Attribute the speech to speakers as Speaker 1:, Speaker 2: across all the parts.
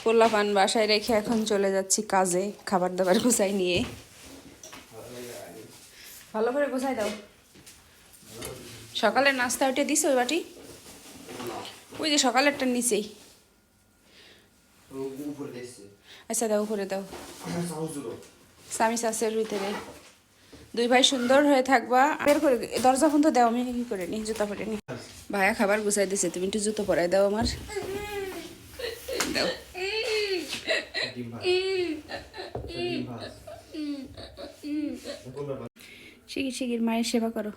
Speaker 1: পোলাপান বাসায় রেখে এখন চলে যাচ্ছি কাজে, খাবার দাবার গুছাই নিয়ে। ভালো করে গুছাই দাও। সকালের নাস্তা ওইটা দিস ওই বাটি, ওই যে সকালেরটা নিচেই। আচ্ছা দাও, উপরে দাও। সামিস আছে ভিতরে। দুই ভাই সুন্দর হয়ে থাকবা। বের করে দরজা বন্ধ দাও, আমি কি করে নি, জুতা পরে নি। ভাইয়া খাবার গুছাই দিছে, তুমি একটু জুতো পরাই দাও আমার। দাও। শিগির শিগির মায়ের সেবা করো।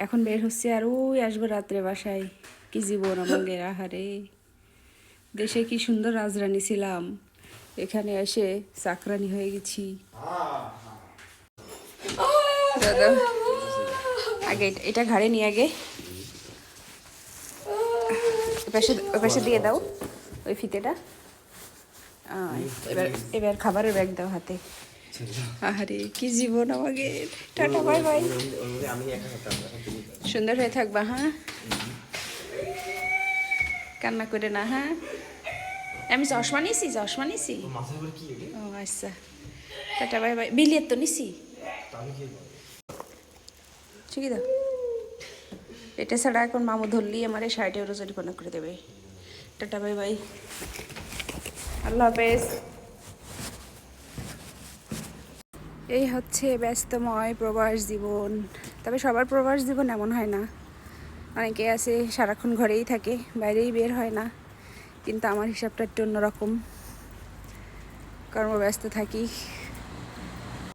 Speaker 1: এখন বের হচ্ছে আর ওই আসবো রাত্রে বাসায়। কি জীবন আমাদের, আহারে। দেশে কি সুন্দর রাজরানী ছিলাম, এখানে এসে চাকরানি হয়ে গেছি। দাদা আগে এটা ঘাড়ে নিয়ে আগে ওপাশে দিয়ে দাও ওই ফিতেটা। এবার এবার খাবারের ব্যাগ দাও হাতে। আরে কি জীবন আমাকে। টাটা বাই বাই, সুন্দর হয়ে থাকবা। হ্যাঁ, কান্না করে না। হ্যাঁ, আমি চশমা নিছি, চশমা নিছি। ও আচ্ছা, টাটা বাই বাই। বিলিয়ে তো নিছি, ঠিকই দাও। এটা ছাড়া এখন মামু ধরলি আমার এই শাড়িটা ওরা জরিমানা করে দেবে। টাটা বাই বাই, আল্লাহ হাফেজ। এই হচ্ছে ব্যস্তময় প্রবাস জীবন। তবে সবার প্রবাস জীবন এমন হয় না, অনেকে আছে সারাক্ষণ ঘরেই থাকে, বাইরেই বের হয় না। কিন্তু আমার হিসাবটা একটু অন্যরকম, কর্মব্যস্ত থাকি।